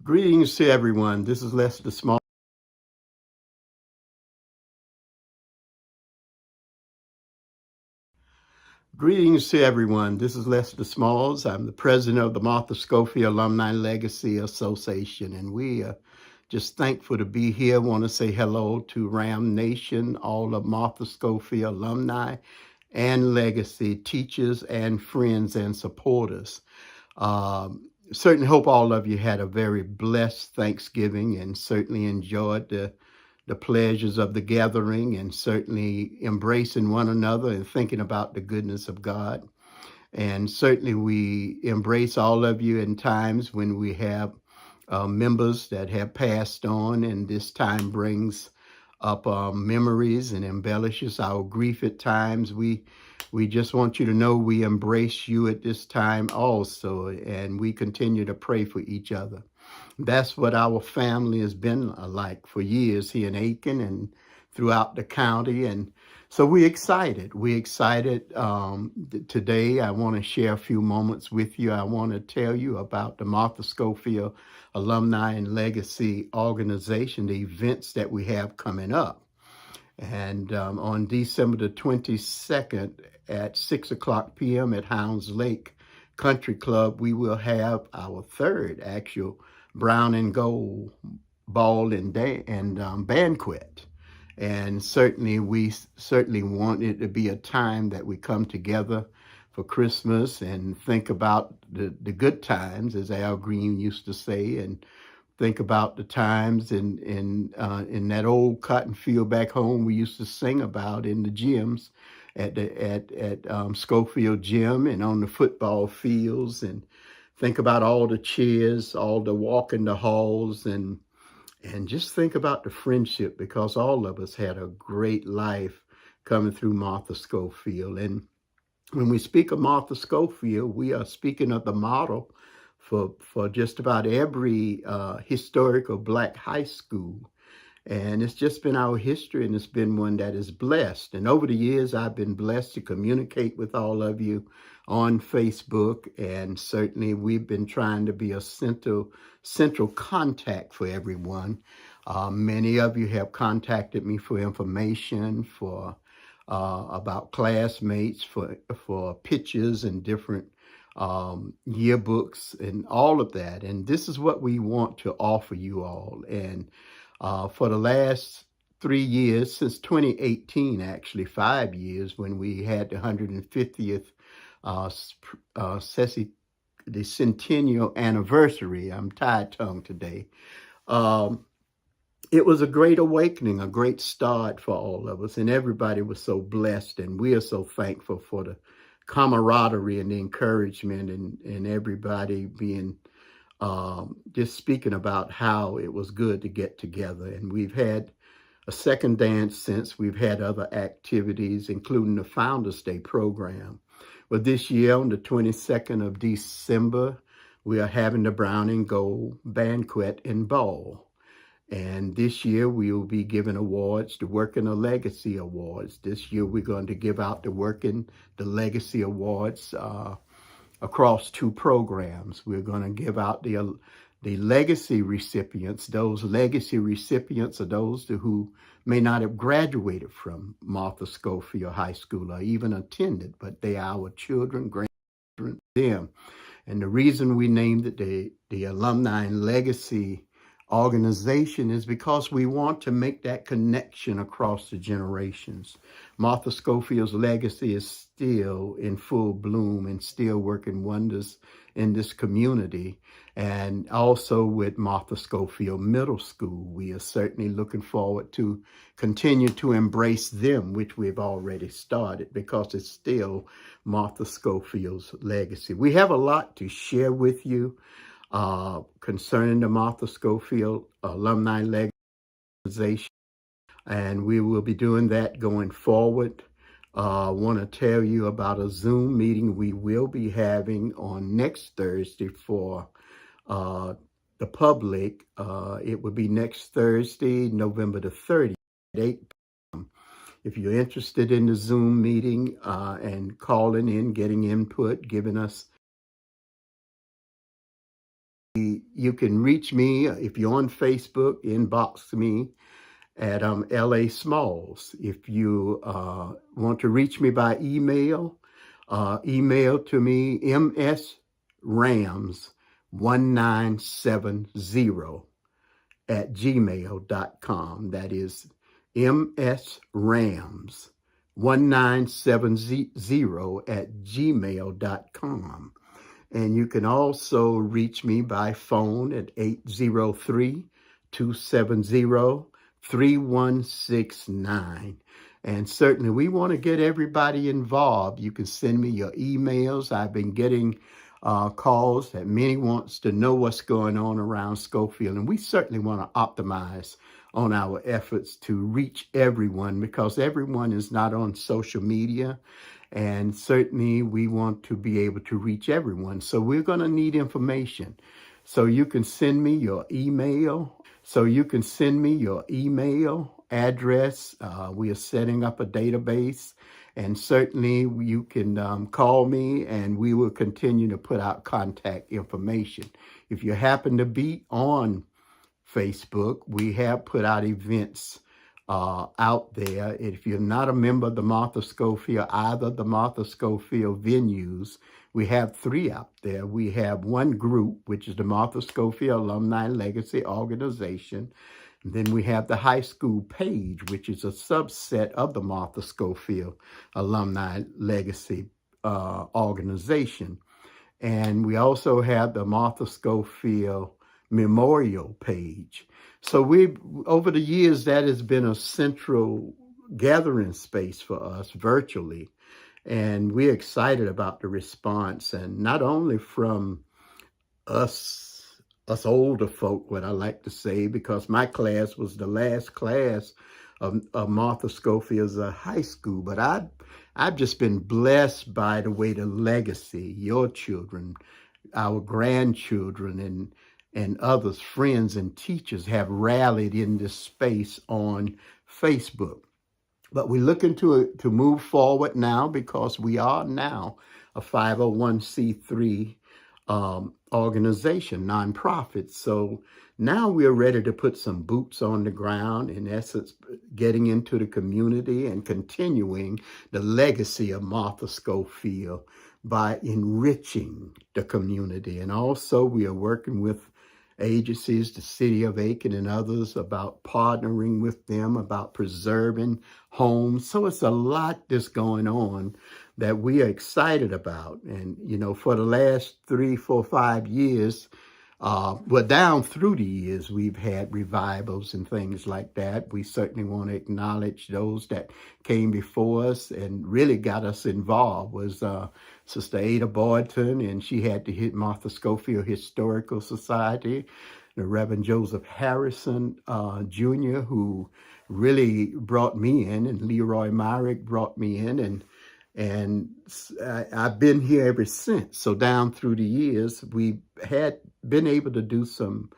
Greetings to everyone. This is Lester Small. Greetings to everyone. This is Lester Smalls. I'm the president of the Martha Schofield Alumni Legacy Association, and we are just thankful to be here. Want to say hello to Ram Nation, all of Martha Schofield alumni and legacy teachers and friends and supporters. Certainly hope all of you had a very blessed Thanksgiving and certainly enjoyed the pleasures of the gathering and certainly embracing one another and thinking about the goodness of God. And certainly we embrace all of you in times when we have members that have passed on, and this time brings up memories and embellishes our grief at times. We just want you to know we embrace you at this time also, and we continue to pray for each other. That's what our family has been like for years here in Aiken and throughout the county. And so we're excited. We're excited. Today, I want to share a few moments with you. I want to tell you about the Martha Schofield Alumni and Legacy Organization, the events that we have coming up. And on December the 22nd at 6 o'clock p.m. at Hounds Lake Country Club, we will have our third actual Brown and Gold Ball and Banquet. And certainly we want it to be a time that we come together for Christmas and think about the good times, as Al Green used to say, and think about the times in that old cotton field back home we used to sing about in the gyms at Schofield Gym and on the football fields, and think about all the cheers, all the walking the halls, and just think about the friendship, because all of us had a great life coming through Martha Schofield. And when we speak of Martha Schofield, we are speaking of the model for just about every historical Black high school. And it's just been our history, and it's been one that is blessed. And over the years, I've been blessed to communicate with all of you on Facebook. And certainly we've been trying to be a central contact for everyone. Many of you have contacted me for information, for about classmates, for pictures and different yearbooks and all of that. And this is what we want to offer you all. And for the last 3 years, since 2018, actually 5 years, when we had the 150th the centennial anniversary. I'm tired-tongued today. It was a great awakening, a great start for all of us, and everybody was so blessed, and we are so thankful for the camaraderie and the encouragement, and everybody being just speaking about how it was good to get together. And we've had a second dance since. We've had other activities, including the Founders Day program. But this year, on the 22nd of December, we are having the Brown and Gold Banquet and Ball. And this year we will be giving awards, the Working the Legacy Awards. This year we're going to give out the Working the Legacy Awards across 2 programs. We're going to give out the legacy recipients. Those legacy recipients are those who may not have graduated from Martha Schofield High School or even attended, but they are our children, grandchildren, them. And the reason we named it the Alumni and Legacy Organization is because we want to make that connection across the generations. Martha Schofield's legacy is still in full bloom and still working wonders in this community. And also with Martha Schofield Middle School, we are certainly looking forward to continue to embrace them, which we've already started, because it's still Martha Schofield's legacy. We have a lot to share with you concerning the Martha Schofield Alumni Legacy Organization, and we will be doing that going forward. I want to tell you about a Zoom meeting we will be having on next Thursday for the public. It will be next Thursday, November the 30th at 8 p.m. If you're interested in the Zoom meeting and calling in, getting input, giving us you can reach me if you're on Facebook, inbox me at LA Smalls. If you want to reach me by email, email to me msrams1970 at gmail.com. That is msrams1970 at gmail.com. And you can also reach me by phone at 803-270-3169. And certainly we want to get everybody involved. You can send me your emails. I've been getting calls that many wants to know what's going on around Schofield. And we certainly want to optimize on our efforts to reach everyone, because everyone is not on social media. And certainly we want to be able to reach everyone. So we're going to need information. So you can send me your email. Address. We are setting up a database. And certainly you can call me, and we will continue to put out contact information. If you happen to be on Facebook, we have put out events out there. If you're not a member of the Martha Schofield, either the Martha Schofield venues, we have 3 out there. We have one group, which is the Martha Schofield Alumni Legacy organization. And then we have the high school page, which is a subset of the Martha Schofield Alumni Legacy organization. And we also have the Martha Schofield Memorial page. So over the years, that has been a central gathering space for us virtually. And we're excited about the response, and not only from us older folk, what I like to say, because my class was the last class of Martha Schofield's high school, but I've just been blessed by the way the legacy, your children, our grandchildren, and others, friends and teachers, have rallied in this space on Facebook. But we're looking to move forward now, because we are now a 501c3 organization, nonprofit. So now we're ready to put some boots on the ground, in essence, getting into the community and continuing the legacy of Martha Schofield by enriching the community. And also we are working with agencies, the City of Aiken and others, about partnering with them, about preserving homes. So it's a lot that's going on that we are excited about. And, for the last 3, 4, 5 years, down through the years, we've had revivals and things like that. We certainly want to acknowledge those that came before us and really got us involved. Was Sister Ada Boynton, and she had the Martha Schofield Historical Society. The Reverend Joseph Harrison Jr., who really brought me in, and Leroy Myrick brought me in, and I've been here ever since. So down through the years, we had been able to do some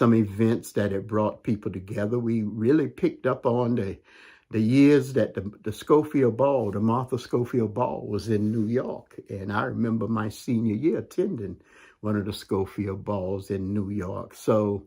events that have brought people together. We really picked up on the years that the Schofield Ball, the Martha Schofield Ball, was in New York. And I remember my senior year attending one of the Schofield Balls in New York. So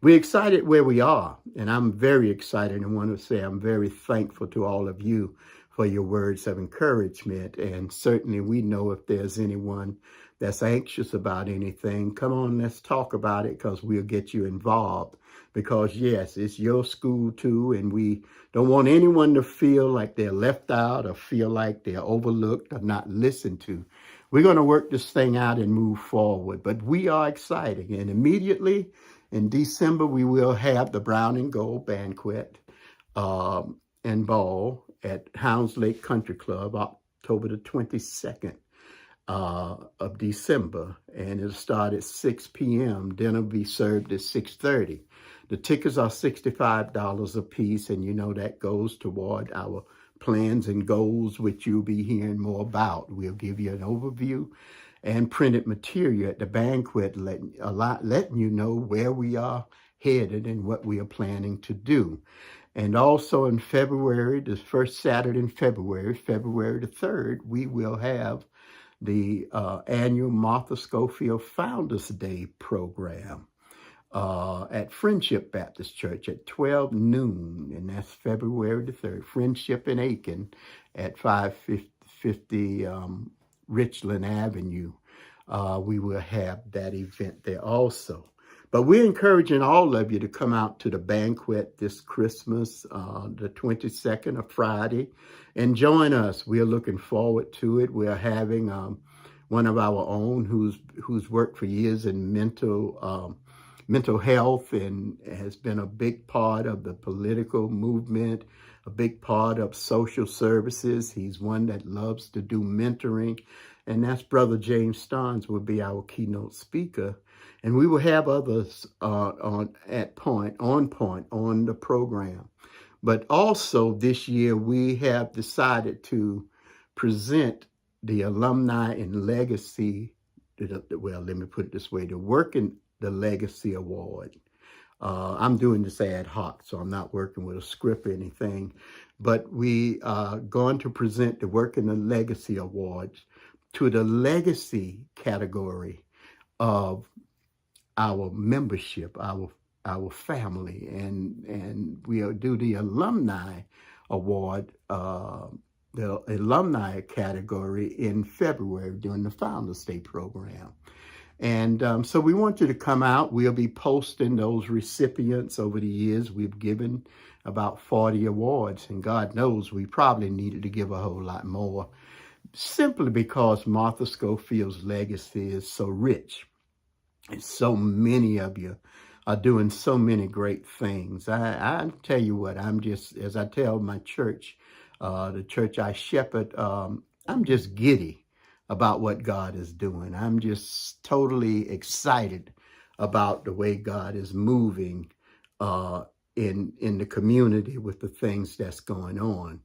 we're excited where we are. And I'm very excited, and want to say I'm very thankful to all of you for your words of encouragement. And certainly we know if there's anyone that's anxious about anything, come on, let's talk about it, because we'll get you involved. Because yes, it's your school too, and we don't want anyone to feel like they're left out or feel like they're overlooked or not listened to. We're going to work this thing out and move forward, but we are excited. And immediately in December, we will have the Brown and Gold Banquet and Ball at Hounds Lake Country Club, October the 22nd of December. And it'll start at 6 p.m. Dinner will be served at 6:30. The tickets are $65 a piece, and that goes toward our plans and goals, which you'll be hearing more about. We'll give you an overview and printed material at the banquet, letting you know where we are headed and what we are planning to do. And also in February, the first Saturday in February, February the 3rd, we will have the annual Martha Schofield Founders Day program. at Friendship Baptist Church at 12 noon, and that's February the 3rd. Friendship in Aiken at 550 Richland Avenue. We will have that event there also. But we're encouraging all of you to come out to the banquet this Christmas, the 22nd of Friday, and join us. We're looking forward to it. We're having one of our own who's worked for years in mental health and has been a big part of the political movement, a big part of social services. He's one that loves to do mentoring, and that's Brother James Starnes will be our keynote speaker. And we will have others on point on the program. But also this year, we have decided to present the Alumni and Legacy, well, let me put it this way, the Working the Legacy Award. I'm doing this ad hoc, so I'm not working with a script or anything. But we are going to present the Working the Legacy Awards to the legacy category of our membership, our family, and we'll do the alumni award, the alumni category in February during the Founders Day program. And so we want you to come out. We'll be posting those recipients over the years. We've given about 40 awards, and God knows we probably needed to give a whole lot more, simply because Martha Schofield's legacy is so rich. And so many of you are doing so many great things. I tell you what, I'm just, as I tell my church, the church I shepherd, I'm just giddy about what God is doing. I'm just totally excited about the way God is moving in the community with the things that's going on.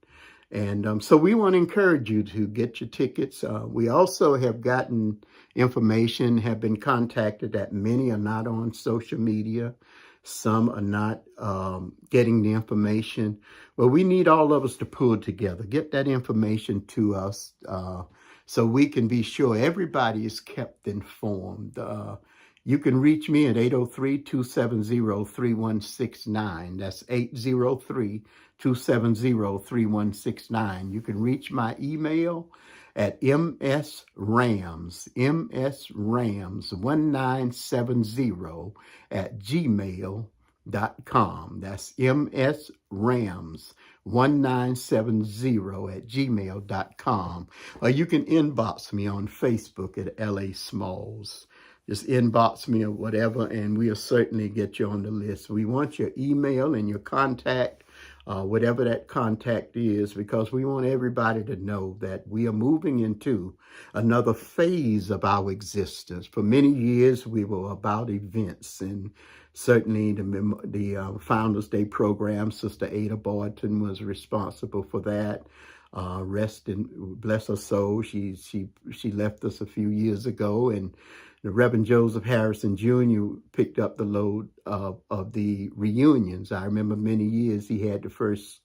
And so we want to encourage you to get your tickets. We also have gotten information, have been contacted that many are not on social media. Some are not getting the information. Well, we need all of us to pull together, get that information to us so we can be sure everybody is kept informed. You can reach me at 803-270-3169. That's 803-270-3169. You can reach my email at msrams1970@gmail.com. That's msrams1970@gmail.com. Or you can inbox me on Facebook at LA Smalls. Just inbox me or whatever, and we'll certainly get you on the list. We want your email and your contact, whatever that contact is, because we want everybody to know that we are moving into another phase of our existence. For many years, we were about events, and certainly the Founders Day program, Sister Ada Boynton was responsible for that. Rest and bless her soul. She left us a few years ago, and the Reverend Joseph Harrison Jr. picked up the load of the reunions. I remember many years he had the first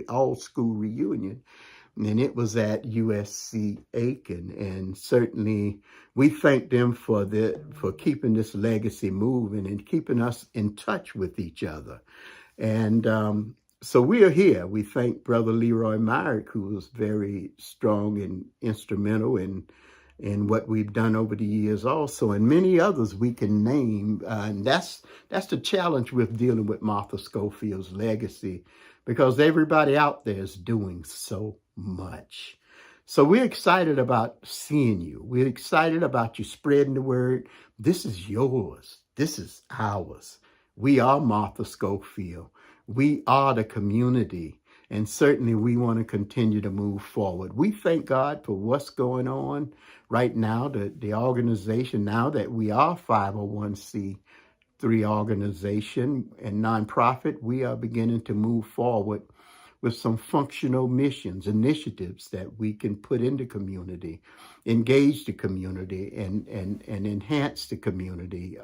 all-school reunion, and it was at USC Aiken. And certainly we thank them for keeping this legacy moving and keeping us in touch with each other. And so we are here. We thank Brother Leroy Myrick, who was very strong and instrumental in what we've done over the years also, and many others we can name. And that's the challenge with dealing with Martha Schofield's legacy, because everybody out there is doing so much. So we're excited about seeing you. We're excited about you spreading the word. This is yours. This is ours. We are Martha Schofield. We are the community. And certainly we want to continue to move forward. We thank God for what's going on right now, the organization, now that we are 501c3 organization and nonprofit, we are beginning to move forward with some functional missions, initiatives that we can put into community, engage the community, and enhance the community,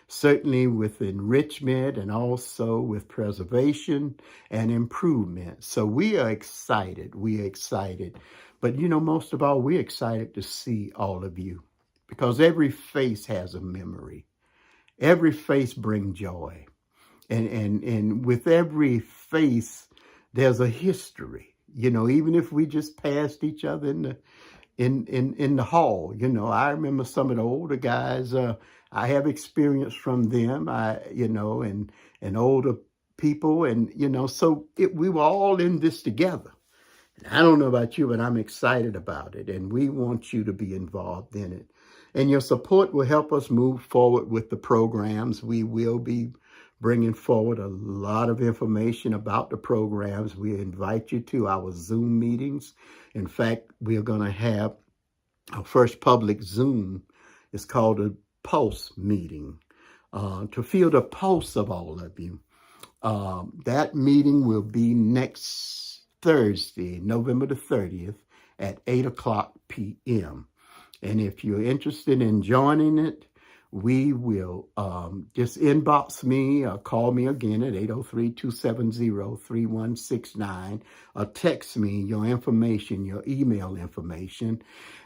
certainly with enrichment and also with preservation and improvement. So we are excited. We are excited. But, most of all, we're excited to see all of you, because every face has a memory. Every face brings joy. And with every face, there's a history. You know, even if we just passed each other in the hall, you know, I remember some of the older guys. I have experience from them. And older people, and so we were all in this together. I don't know about you, but I'm excited about it, and we want you to be involved in it. And your support will help us move forward with the programs. We will be bringing forward a lot of information about the programs. We invite you to our Zoom meetings. In fact, we are going to have our first public Zoom. It's called a Pulse meeting, to feel the pulse of all of you. That meeting will be next Thursday, November the 30th at 8:00 p.m. And if you're interested in joining it, we will just inbox me or call me again at 803-270-3169, or text me your information, your email information,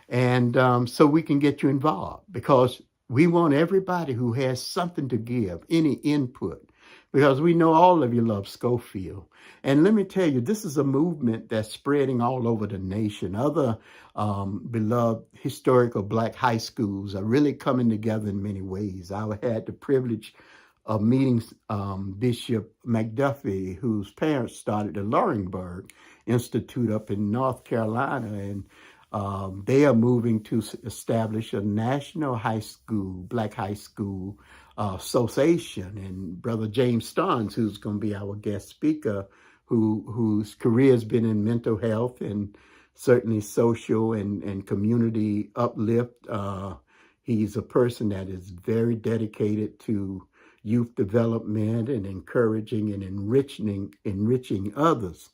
and so we can get you involved, because we want everybody who has something to give, any input, because we know all of you love Schofield. And let me tell you, this is a movement that's spreading all over the nation. Other beloved historical Black high schools are really coming together in many ways. I had the privilege of meeting Bishop McDuffie, whose parents started the Loringburg Institute up in North Carolina, and they are moving to establish a national high school, Black high school association. And Brother James Starnes, who's going to be our guest speaker, whose career has been in mental health and certainly social and community uplift. He's a person that is very dedicated to youth development and encouraging and enriching others.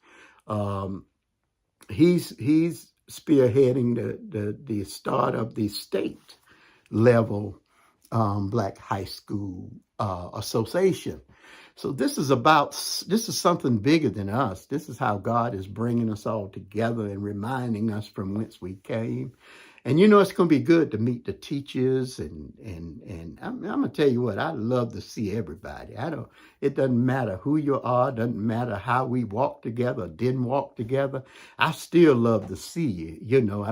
He's spearheading the start of the state level Black high school association. So this is something bigger than us. This is how God is bringing us all together and reminding us from whence we came. And it's going to be good to meet the teachers, and I'm going to tell you what, I love to see everybody. It doesn't matter who you are, doesn't matter how we walk together, didn't walk together. I still love to see you.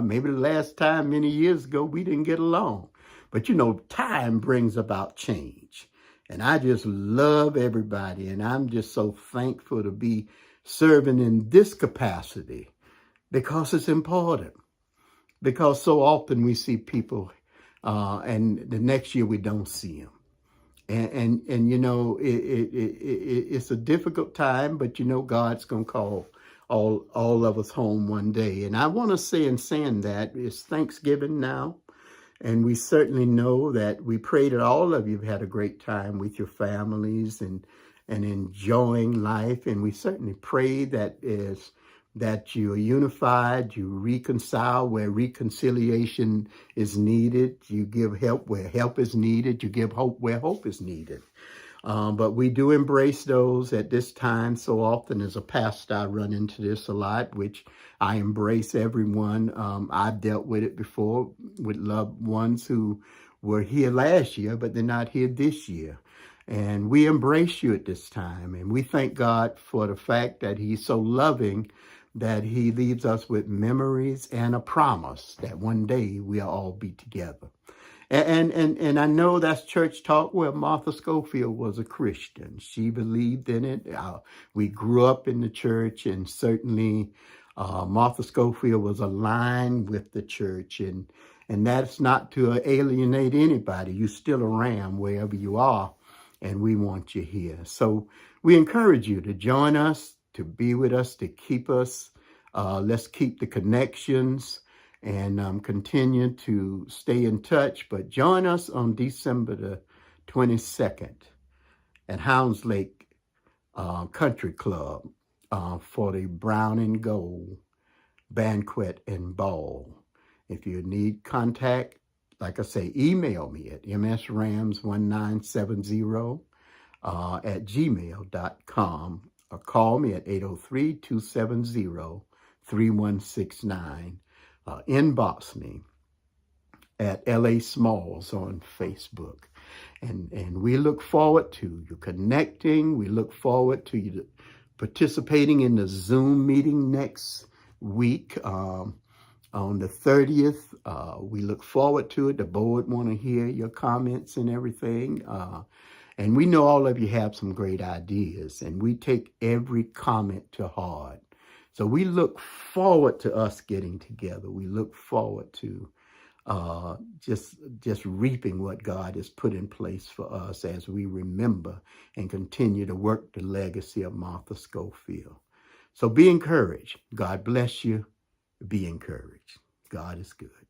Maybe the last time many years ago we didn't get along, but time brings about change. And I just love everybody, and I'm just so thankful to be serving in this capacity, because it's important. Because so often we see people, and the next year we don't see them. And it's a difficult time, but God's going to call all of us home one day. And I want to say, in saying that, it's Thanksgiving now. And we certainly know that we pray that all of you have had a great time with your families and enjoying life. And we certainly pray that you are unified, you reconcile where reconciliation is needed, you give help where help is needed, you give hope where hope is needed. But we do embrace those at this time. So often as a pastor, I run into this a lot, which I embrace everyone. I've dealt with it before with loved ones who were here last year, but they're not here this year. And we embrace you at this time. And we thank God for the fact that He's so loving that He leaves us with memories and a promise that one day we'll all be together. And I know that's church talk. Well, Martha Schofield was a Christian. She believed in it. We grew up in the church, and certainly Martha Schofield was aligned with the church. And that's not to alienate anybody. You're still around wherever you are, and we want you here. So we encourage you to join us, to be with us, to keep us. Let's keep the connections and continue to stay in touch. But join us on December the 22nd at Hounds Lake Country Club for the Brown and Gold Banquet and Ball. If you need contact, like I say, email me at msrams1970 at gmail.com, or call me at 803-270-3169. Inbox me. at LA Smalls on Facebook. And we look forward to you connecting. We look forward to you participating in the Zoom meeting next week on the 30th. We look forward to it. The board want to hear your comments and everything. And we know all of you have some great ideas, and we take every comment to heart. So we look forward to us getting together. We look forward to just reaping what God has put in place for us as we remember and continue to work the legacy of Martha Schofield. So be encouraged. God bless you. Be encouraged. God is good.